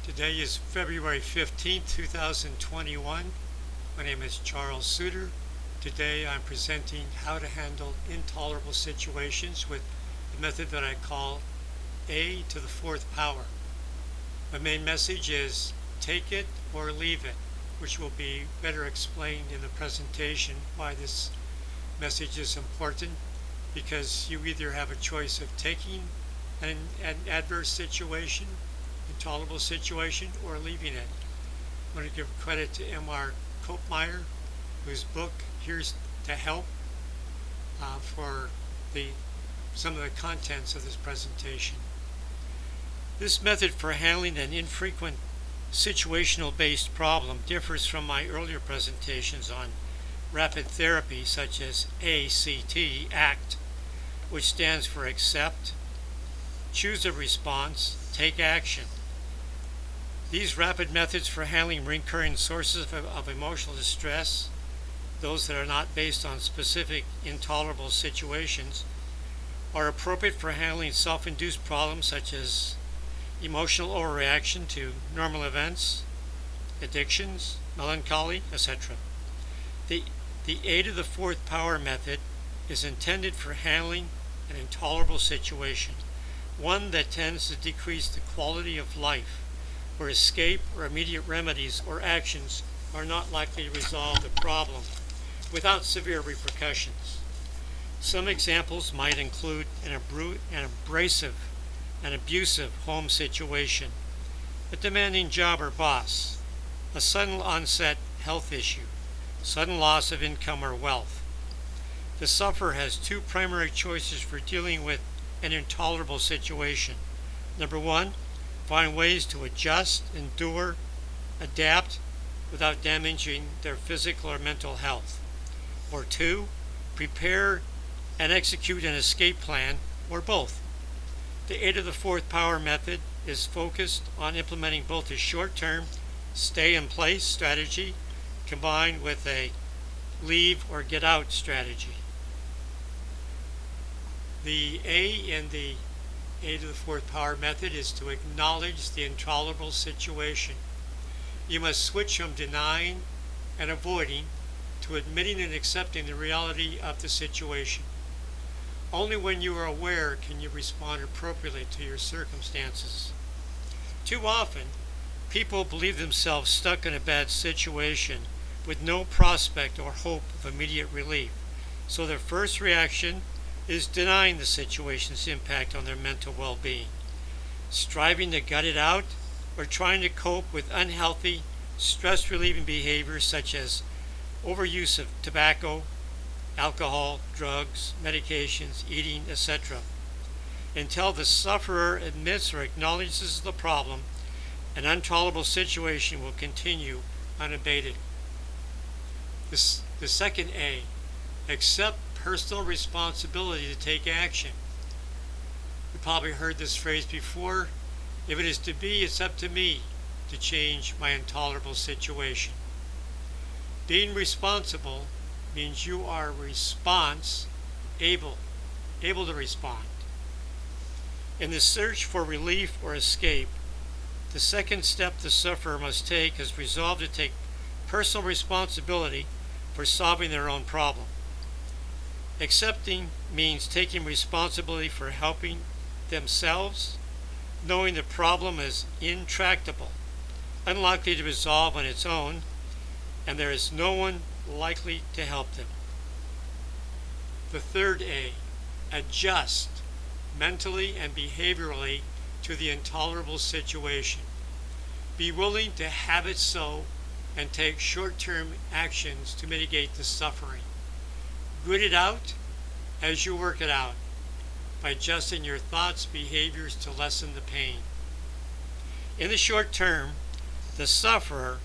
Today is February 15th, 2021. My name is Charles Suter. Today I'm presenting how to handle intolerable situations with the method that I call A to the fourth power. My main message is take it or leave it, which will be better explained in the presentation why this message is important, because you either have a choice of taking an adverse situation, intolerable situation, or leaving it. I want to give credit to M.R. Kopmeyer, whose book Here's to Help for some of the contents of this presentation. This method for handling an infrequent situational-based problem differs from my earlier presentations on rapid therapy, such as ACT, which stands for accept, choose a response, take action. These rapid methods for handling recurring sources of emotional distress, those that are not based on specific intolerable situations, are appropriate for handling self-induced problems such as emotional overreaction to normal events, addictions, melancholy, etc. The A to the fourth power method is intended for handling an intolerable situation, one that tends to decrease the quality of life, where escape or immediate remedies or actions are not likely to resolve the problem without severe repercussions. Some examples might include an abrasive and abusive home situation, a demanding job or boss, a sudden onset health issue, sudden loss of income or wealth. The sufferer has two primary choices for dealing with an intolerable situation. Number one, find ways to adjust, endure, adapt without damaging their physical or mental health. Or two, prepare and execute an escape plan, or both. The A to the fourth power method is focused on implementing both a short-term stay-in-place strategy combined with a leave or get out strategy. The A in the A to the fourth power method is to acknowledge the intolerable situation. You must switch from denying and avoiding to admitting and accepting the reality of the situation. Only when you are aware can you respond appropriately to your circumstances. Too often, people believe themselves stuck in a bad situation with no prospect or hope of immediate relief, so their first reaction is denying the situation's impact on their mental well-being, striving to gut it out, or trying to cope with unhealthy, stress-relieving behaviors such as overuse of tobacco, alcohol, drugs, medications, eating, etc. Until the sufferer admits or acknowledges the problem, an intolerable situation will continue unabated. The second A, accept personal responsibility to take action. You probably heard this phrase before. If it is to be, it's up to me to change my intolerable situation. Being responsible means you are able to respond. In the search for relief or escape, the second step the sufferer must take is resolve to take personal responsibility for solving their own problem. Accepting means taking responsibility for helping themselves, knowing the problem is intractable, unlikely to resolve on its own, and there is no one likely to help them. The third A, adjust mentally and behaviorally to the intolerable situation. Be willing to have it so and take short-term actions to mitigate the suffering. Grit it out as you work it out by adjusting your thoughts, behaviors to lessen the pain. In the short term, the sufferer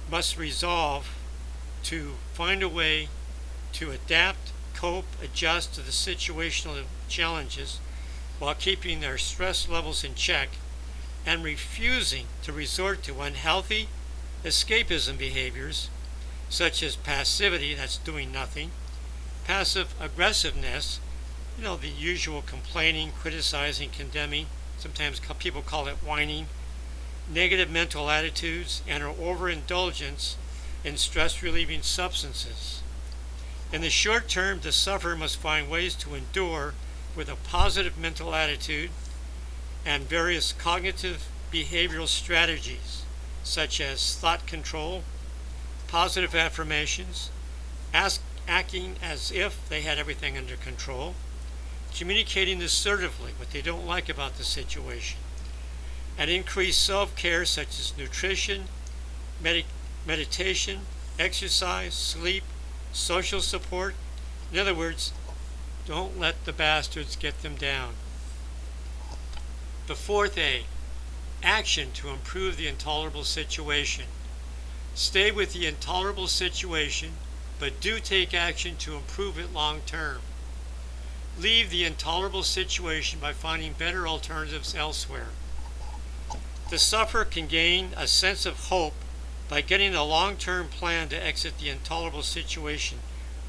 must resolve to find a way to adapt, cope, adjust to the situational challenges while keeping their stress levels in check and refusing to resort to unhealthy escapism behaviors such as passivity, that's doing nothing, passive aggressiveness, the usual complaining, criticizing, condemning, sometimes people call it whining, negative mental attitudes, and our overindulgence in stress-relieving substances. In the short term, the sufferer must find ways to endure with a positive mental attitude and various cognitive behavioral strategies, such as thought control, positive affirmations, acting as if they had everything under control, communicating assertively what they don't like about the situation, and increased self-care such as nutrition, meditation, exercise, sleep, social support. In other words, don't let the bastards get them down. The fourth A, action to improve the intolerable situation. Stay with the intolerable situation, but do take action to improve it long term. Leave the intolerable situation by finding better alternatives elsewhere. The sufferer can gain a sense of hope by getting a long-term plan to exit the intolerable situation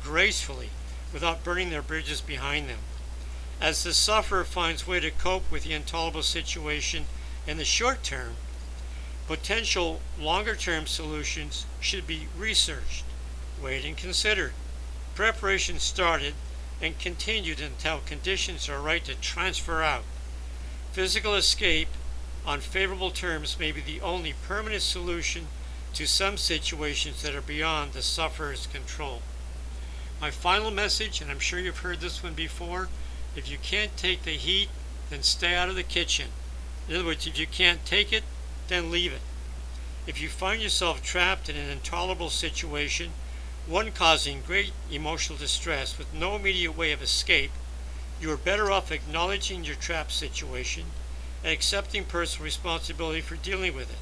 gracefully without burning their bridges behind them. As the sufferer finds a way to cope with the intolerable situation in the short term, potential longer-term solutions should be researched, weighed, and considered. Preparation started and continued until conditions are right to transfer out. Physical escape on favorable terms may be the only permanent solution to some situations that are beyond the sufferer's control. My final message, and I'm sure you've heard this one before, if you can't take the heat, then stay out of the kitchen. In other words, if you can't take it, then leave it. If you find yourself trapped in an intolerable situation, one causing great emotional distress with no immediate way of escape, you are better off acknowledging your trapped situation and accepting personal responsibility for dealing with it.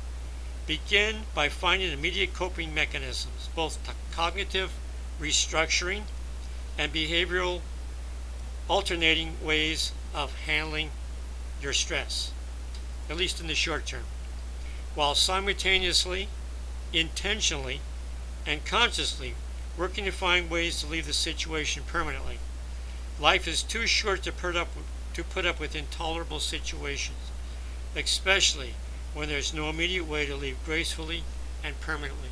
Begin by finding immediate coping mechanisms, both cognitive restructuring and behavioral alternating ways of handling your stress, at least in the short term, while simultaneously, intentionally, and consciously working to find ways to leave the situation permanently. Life is too short to put up with intolerable situations, especially when there's no immediate way to leave gracefully and permanently.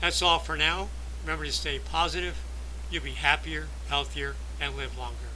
That's all for now. Remember to stay positive. You'll be happier, healthier, and live longer.